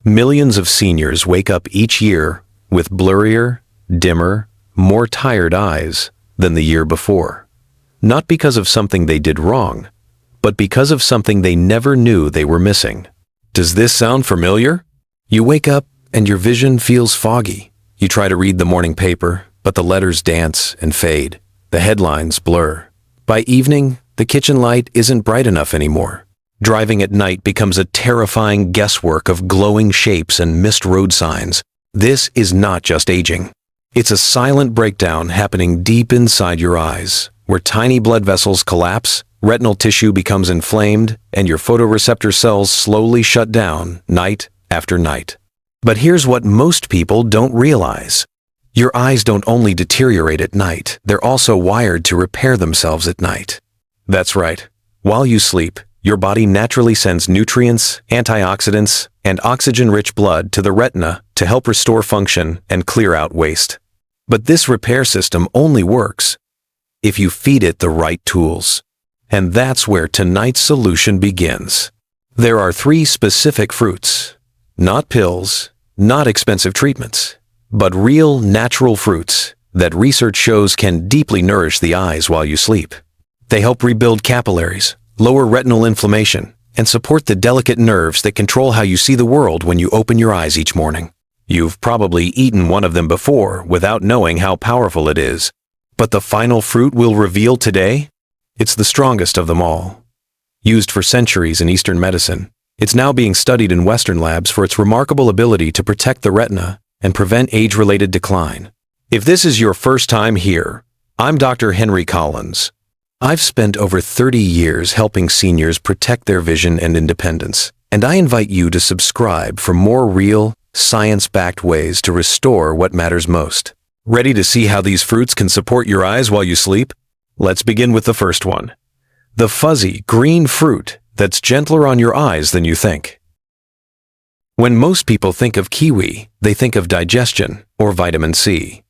Millions of seniors wake up each year with blurrier, dimmer, more tired eyes than the year before. Not because of something they did wrong, but because of something they never knew they were missing. Does this sound familiar? You wake up and your vision feels foggy. You try to read the morning paper, but the letters dance and fade. The headlines blur. By evening, the kitchen light isn't bright enough anymore. Driving at night becomes a terrifying guesswork of glowing shapes and missed road signs. This is not just aging. It's a silent breakdown happening deep inside your eyes, where tiny blood vessels collapse, retinal tissue becomes inflamed, and your photoreceptor cells slowly shut down night after night. But here's what most people don't realize. Your eyes don't only deteriorate at night, they're also wired to repair themselves at night. That's right. While you sleep, your body naturally sends nutrients, antioxidants, and oxygen-rich blood to the retina to help restore function and clear out waste. But this repair system only works if you feed it the right tools. And that's where tonight's solution begins. There are 3 specific fruits. Not pills, not expensive treatments, but real natural fruits that research shows can deeply nourish the eyes while you sleep. They help rebuild capillaries, lower retinal inflammation, and support the delicate nerves that control how you see the world when you open your eyes each morning. You've probably eaten one of them before without knowing how powerful it is. But the final fruit we'll reveal today? It's the strongest of them all. Used for centuries in Eastern medicine, it's now being studied in Western labs for its remarkable ability to protect the retina and prevent age-related decline. If this is your first time here, I'm Dr. Henry Collins. I've spent over 30 years helping seniors protect their vision and independence, and I invite you to subscribe for more real, science-backed ways to restore what matters most. Ready to see how these fruits can support your eyes while you sleep? Let's begin with the first one. The fuzzy, green fruit that's gentler on your eyes than you think. When most people think of kiwi, they think of digestion or vitamin C.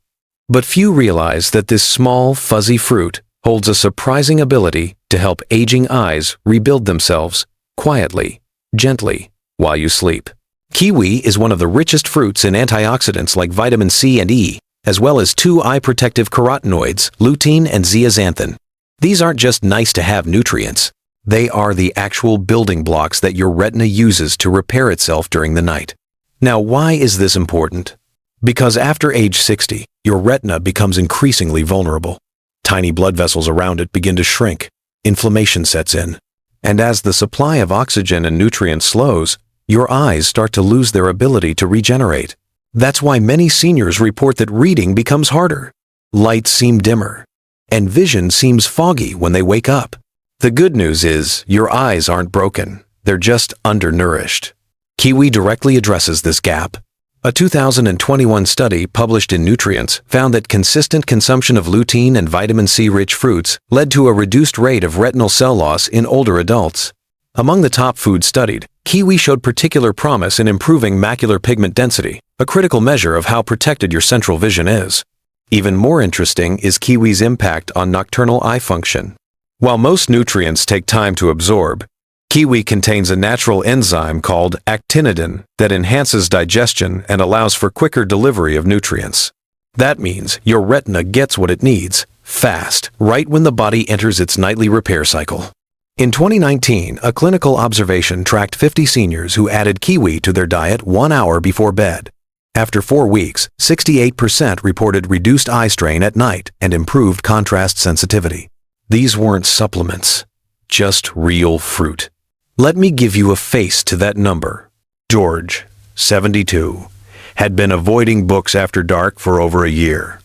But few realize that this small, fuzzy fruit holds a surprising ability to help aging eyes rebuild themselves quietly, gently, while you sleep. Kiwi is one of the richest fruits in antioxidants like vitamin C and E, as well as 2 eye-protective carotenoids, lutein and zeaxanthin. These aren't just nice-to-have nutrients. They are the actual building blocks that your retina uses to repair itself during the night. Now, why is this important? Because after age 60, your retina becomes increasingly vulnerable. Tiny blood vessels around it begin to shrink, inflammation sets in, and as the supply of oxygen and nutrients slows, your eyes start to lose their ability to regenerate. That's why many seniors report that reading becomes harder, lights seem dimmer, and vision seems foggy when they wake up. The good news is your eyes aren't broken, they're just undernourished. Kiwi directly addresses this gap. A 2021 study published in Nutrients found that consistent consumption of lutein and vitamin C-rich fruits led to a reduced rate of retinal cell loss in older adults. Among the top foods studied, kiwi showed particular promise in improving macular pigment density, a critical measure of how protected your central vision is. Even more interesting is kiwi's impact on nocturnal eye function. While most nutrients take time to absorb, kiwi contains a natural enzyme called actinidin that enhances digestion and allows for quicker delivery of nutrients. That means your retina gets what it needs, fast, right when the body enters its nightly repair cycle. In 2019, a clinical observation tracked 50 seniors who added kiwi to their diet 1 hour before bed. After 4 weeks, 68% reported reduced eye strain at night and improved contrast sensitivity. These weren't supplements, just real fruit. Let me give you a face to that number. George, 72, had been avoiding books after dark for over a year.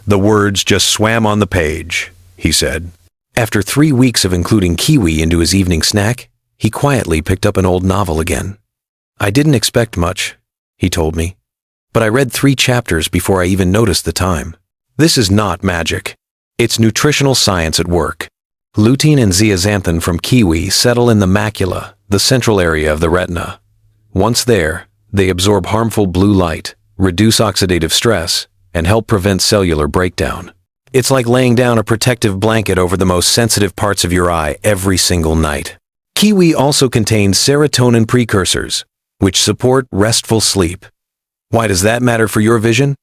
The words just swam on the page, he said. After 3 weeks of including kiwi into his evening snack, he quietly picked up an old novel again. I didn't expect much, he told me, but I read 3 chapters before I even noticed the time. This is not magic. It's nutritional science at work. Lutein and zeaxanthin from kiwi settle in the macula, the central area of the retina. Once there, they absorb harmful blue light, reduce oxidative stress, and help prevent cellular breakdown. It's like laying down a protective blanket over the most sensitive parts of your eye every single night. Kiwi also contains serotonin precursors, which support restful sleep. Why does that matter for your vision?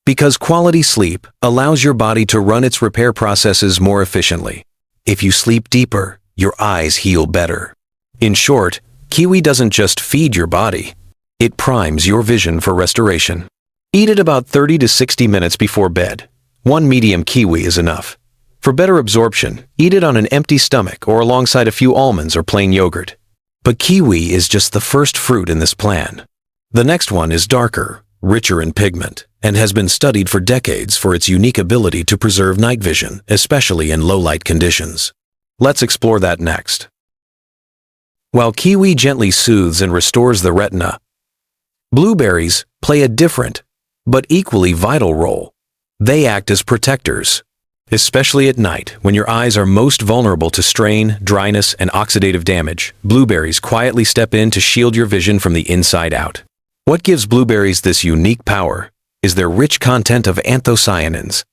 Because quality sleep allows your body to run its repair processes more efficiently. If you sleep deeper, your eyes heal better. In short, kiwi doesn't just feed your body, it primes your vision for restoration. Eat it about 30 to 60 minutes before bed. One medium kiwi is enough. For better absorption, eat it on an empty stomach or alongside a few almonds or plain yogurt. But kiwi is just the first fruit in this plan. The next one is darker, richer in pigment, and has been studied for decades for its unique ability to preserve night vision, especially in low-light conditions. Let's explore that next. While kiwi gently soothes and restores the retina, blueberries play a different, but equally vital role. They act as protectors, especially at night when your eyes are most vulnerable to strain, dryness, and oxidative damage. Blueberries quietly step in to shield your vision from the inside out. What gives blueberries this unique power is their rich content of anthocyanins,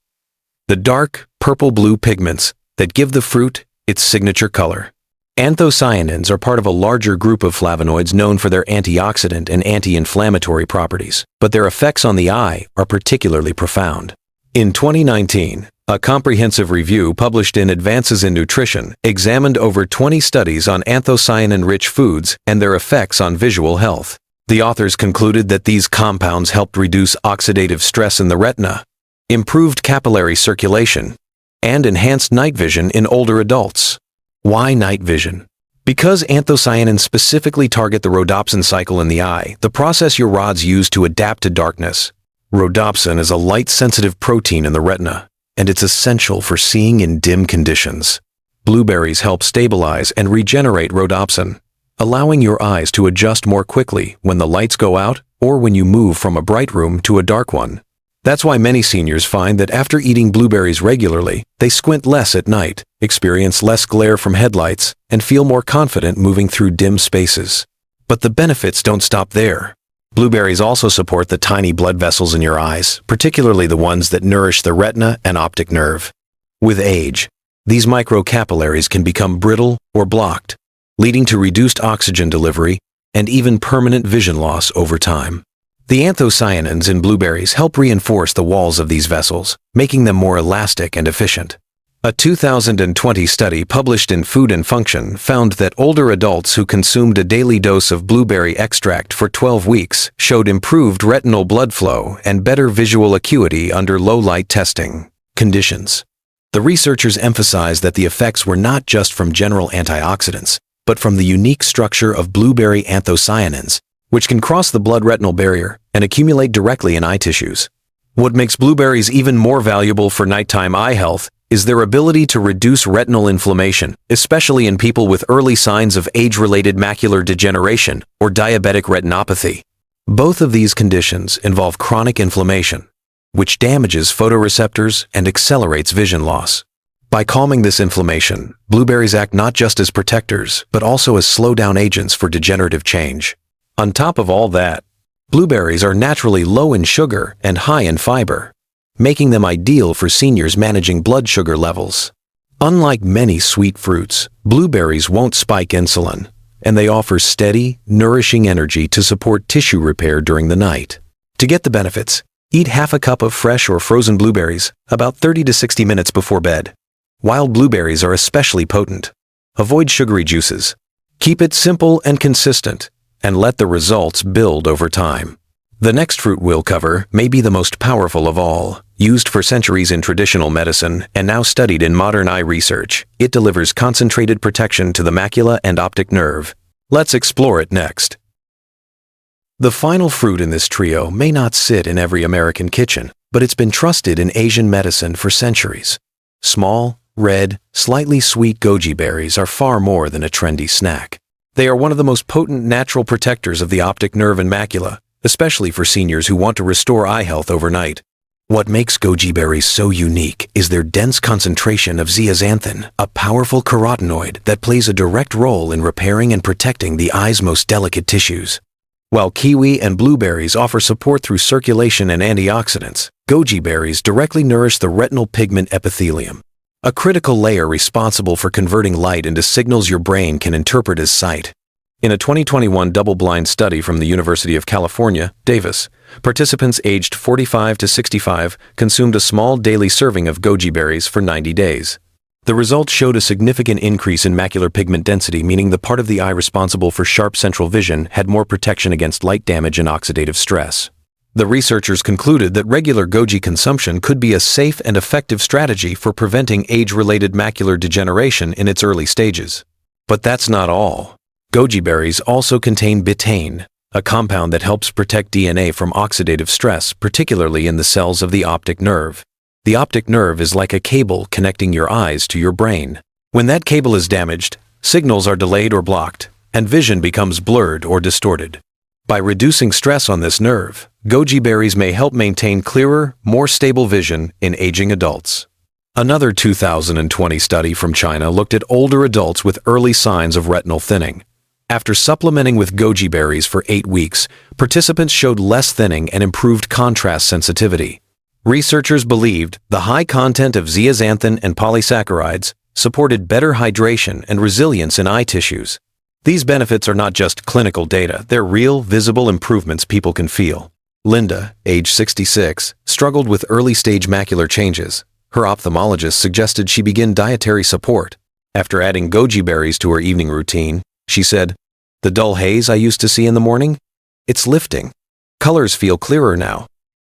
the dark purple-blue pigments that give the fruit its signature color. Anthocyanins are part of a larger group of flavonoids known for their antioxidant and anti-inflammatory properties, but their effects on the eye are particularly profound. In 2019, a comprehensive review published in Advances in Nutrition examined over 20 studies on anthocyanin-rich foods and their effects on visual health. The authors concluded that these compounds helped reduce oxidative stress in the retina, improved capillary circulation, and enhanced night vision in older adults. Why night vision? Because anthocyanins specifically target the rhodopsin cycle in the eye, the process your rods use to adapt to darkness. Rhodopsin is a light-sensitive protein in the retina, and it's essential for seeing in dim conditions. Blueberries help stabilize and regenerate rhodopsin, allowing your eyes to adjust more quickly when the lights go out or when you move from a bright room to a dark one. That's why many seniors find that after eating blueberries regularly, they squint less at night, experience less glare from headlights, and feel more confident moving through dim spaces. But the benefits don't stop there. Blueberries also support the tiny blood vessels in your eyes, particularly the ones that nourish the retina and optic nerve. With age, these microcapillaries can become brittle or blocked, leading to reduced oxygen delivery and even permanent vision loss over time. The anthocyanins in blueberries help reinforce the walls of these vessels, making them more elastic and efficient. A 2020 study published in Food and Function found that older adults who consumed a daily dose of blueberry extract for 12 weeks showed improved retinal blood flow and better visual acuity under low-light testing conditions. The researchers emphasized that the effects were not just from general antioxidants, but from the unique structure of blueberry anthocyanins, which can cross the blood-retinal barrier and accumulate directly in eye tissues. What makes blueberries even more valuable for nighttime eye health is their ability to reduce retinal inflammation, especially in people with early signs of age-related macular degeneration or diabetic retinopathy. Both of these conditions involve chronic inflammation, which damages photoreceptors and accelerates vision loss. By calming this inflammation, blueberries act not just as protectors, but also as slow-down agents for degenerative change. On top of all that, blueberries are naturally low in sugar and high in fiber, making them ideal for seniors managing blood sugar levels. Unlike many sweet fruits, blueberries won't spike insulin, and they offer steady, nourishing energy to support tissue repair during the night. To get the benefits, eat half a cup of fresh or frozen blueberries about 30 to 60 minutes before bed. Wild blueberries are especially potent. Avoid sugary juices. Keep it simple and consistent, and let the results build over time. The next fruit we'll cover may be the most powerful of all. Used for centuries in traditional medicine and now studied in modern eye research, it delivers concentrated protection to the macula and optic nerve. Let's explore it next. The final fruit in this trio may not sit in every American kitchen, but it's been trusted in Asian medicine for centuries. Small, red, slightly sweet goji berries are far more than a trendy snack. They are one of the most potent natural protectors of the optic nerve and macula, especially for seniors who want to restore eye health overnight. What makes goji berries so unique is their dense concentration of zeaxanthin, a powerful carotenoid that plays a direct role in repairing and protecting the eye's most delicate tissues. While kiwi and blueberries offer support through circulation and antioxidants, goji berries directly nourish the retinal pigment epithelium, a critical layer responsible for converting light into signals your brain can interpret as sight. In a 2021 double-blind study from the University of California, Davis, participants aged 45 to 65 consumed a small daily serving of goji berries for 90 days. The results showed a significant increase in macular pigment density, meaning the part of the eye responsible for sharp central vision had more protection against light damage and oxidative stress. The researchers concluded that regular goji consumption could be a safe and effective strategy for preventing age-related macular degeneration in its early stages. But that's not all. Goji berries also contain betaine, a compound that helps protect DNA from oxidative stress, particularly in the cells of the optic nerve. The optic nerve is like a cable connecting your eyes to your brain. When that cable is damaged, signals are delayed or blocked, and vision becomes blurred or distorted. By reducing stress on this nerve, goji berries may help maintain clearer, more stable vision in aging adults. Another 2020 study from China looked at older adults with early signs of retinal thinning. After supplementing with goji berries for 8 weeks, participants showed less thinning and improved contrast sensitivity. Researchers believed the high content of zeaxanthin and polysaccharides supported better hydration and resilience in eye tissues. These benefits are not just clinical data, they're real, visible improvements people can feel. Linda, age 66, struggled with early-stage macular changes. Her ophthalmologist suggested she begin dietary support. After adding goji berries to her evening routine, she said, "The dull haze I used to see in the morning? It's lifting. Colors feel clearer now.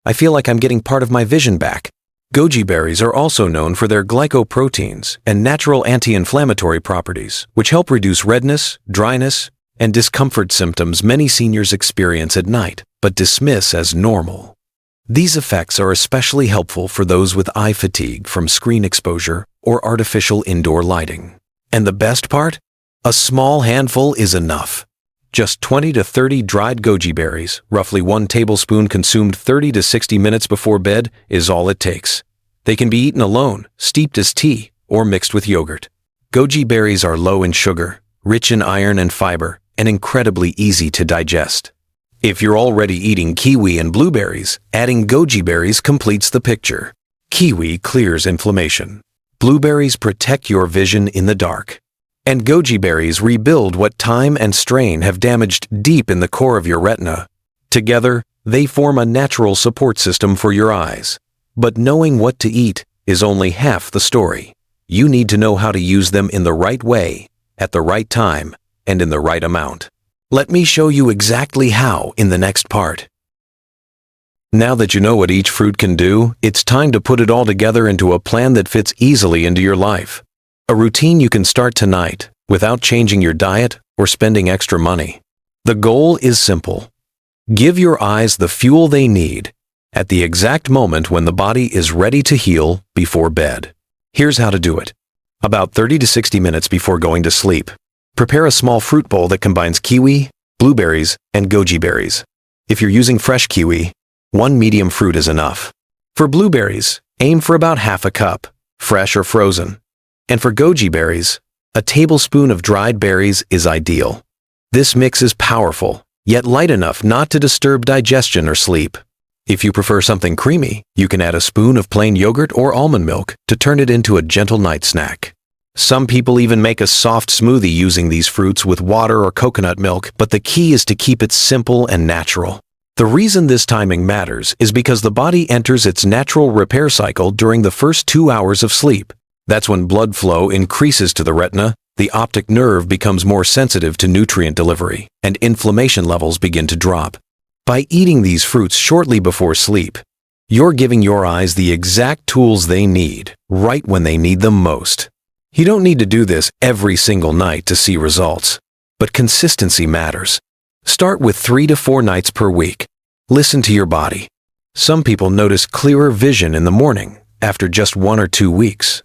I feel like I'm getting part of my vision back." Goji berries are also known for their glycoproteins and natural anti-inflammatory properties, which help reduce redness, dryness, and discomfort symptoms many seniors experience at night, but dismiss as normal. These effects are especially helpful for those with eye fatigue from screen exposure or artificial indoor lighting. And the best part? A small handful is enough. Just 20 to 30 dried goji berries, roughly 1 tablespoon consumed 30 to 60 minutes before bed, is all it takes. They can be eaten alone, steeped as tea, or mixed with yogurt. Goji berries are low in sugar, rich in iron and fiber, and incredibly easy to digest. If you're already eating kiwi and blueberries, adding goji berries completes the picture. Kiwi clears inflammation. Blueberries protect your vision in the dark. And goji berries rebuild what time and strain have damaged deep in the core of your retina. Together, they form a natural support system for your eyes. But knowing what to eat is only half the story. You need to know how to use them in the right way, at the right time, and in the right amount. Let me show you exactly how in the next part. Now that you know what each fruit can do, it's time to put it all together into a plan that fits easily into your life. A routine you can start tonight without changing your diet or spending extra money. The goal is simple. Give your eyes the fuel they need at the exact moment when the body is ready to heal before bed. Here's how to do it. About 30 to 60 minutes before going to sleep, prepare a small fruit bowl that combines kiwi, blueberries, and goji berries. If you're using fresh kiwi, 1 medium fruit is enough. For blueberries, aim for about half a cup, fresh or frozen. And for goji berries, a tablespoon of dried berries is ideal. This mix is powerful, yet light enough not to disturb digestion or sleep. If you prefer something creamy, you can add a spoon of plain yogurt or almond milk to turn it into a gentle night snack. Some people even make a soft smoothie using these fruits with water or coconut milk, but the key is to keep it simple and natural. The reason this timing matters is because the body enters its natural repair cycle during the first 2 hours of sleep. That's when blood flow increases to the retina, the optic nerve becomes more sensitive to nutrient delivery, and inflammation levels begin to drop. By eating these fruits shortly before sleep, you're giving your eyes the exact tools they need, right when they need them most. You don't need to do this every single night to see results, but consistency matters. Start with 3 to 4 nights per week. Listen to your body. Some people notice clearer vision in the morning after just 1 or 2 weeks.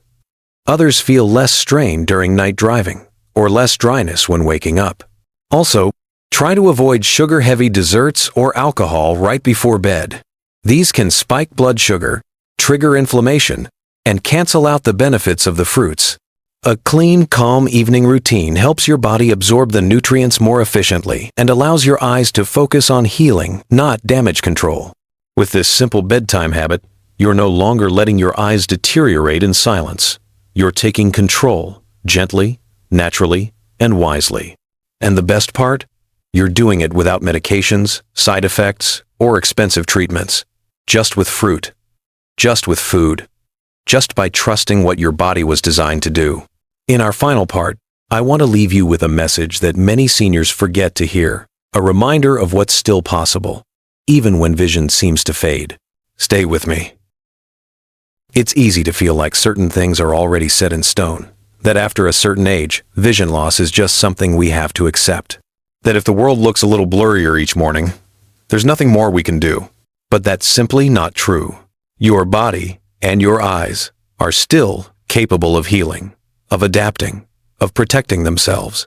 Others feel less strain during night driving, or less dryness when waking up. Also, try to avoid sugar-heavy desserts or alcohol right before bed. These can spike blood sugar, trigger inflammation, and cancel out the benefits of the fruits. A clean, calm evening routine helps your body absorb the nutrients more efficiently and allows your eyes to focus on healing, not damage control. With this simple bedtime habit, you're no longer letting your eyes deteriorate in silence. You're taking control, gently, naturally, and wisely. And the best part? You're doing it without medications, side effects, or expensive treatments. Just with fruit. Just with food. Just by trusting what your body was designed to do. In our final part, I want to leave you with a message that many seniors forget to hear. A reminder of what's still possible, even when vision seems to fade. Stay with me. It's easy to feel like certain things are already set in stone. That after a certain age, vision loss is just something we have to accept. That if the world looks a little blurrier each morning, there's nothing more we can do. But that's simply not true. Your body and your eyes are still capable of healing, of adapting, of protecting themselves.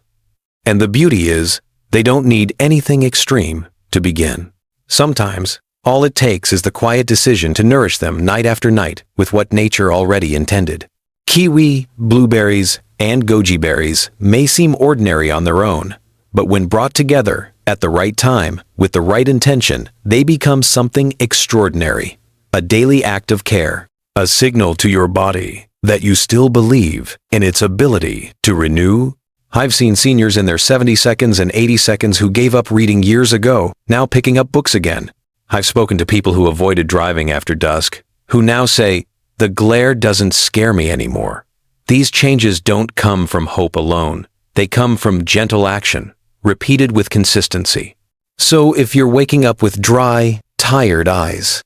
And the beauty is, they don't need anything extreme to begin. Sometimes, all it takes is the quiet decision to nourish them night after night with what nature already intended. Kiwi, blueberries, and goji berries may seem ordinary on their own, but when brought together at the right time, with the right intention, they become something extraordinary. A daily act of care, a signal to your body that you still believe in its ability to renew. I've seen seniors in their 70 seconds and 80 seconds who gave up reading years ago, now picking up books again. I've spoken to people who avoided driving after dusk, who now say, "The glare doesn't scare me anymore." These changes don't come from hope alone. They come from gentle action, repeated with consistency. So if you're waking up with dry, tired eyes,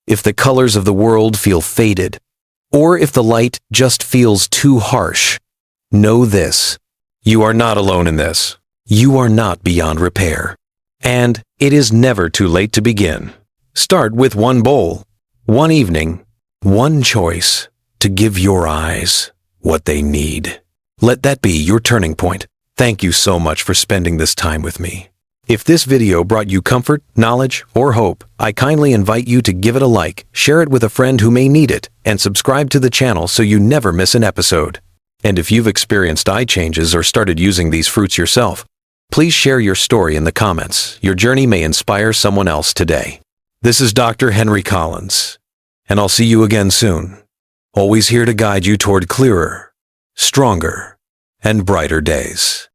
if the colors of the world feel faded, or if the light just feels too harsh, know this: you are not alone in this. You are not beyond repair. And it is never too late to begin. Start with one bowl, one evening, one choice to give your eyes what they need. Let that be your turning point. Thank you so much for spending this time with me. If this video brought you comfort, knowledge, or hope, I kindly invite you to give it a like, share it with a friend who may need it, and subscribe to the channel so you never miss an episode. And if you've experienced eye changes or started using these fruits yourself, please share your story in the comments. Your journey may inspire someone else today. This is Dr. Henry Collins, and I'll see you again soon. Always here to guide you toward clearer, stronger, and brighter days.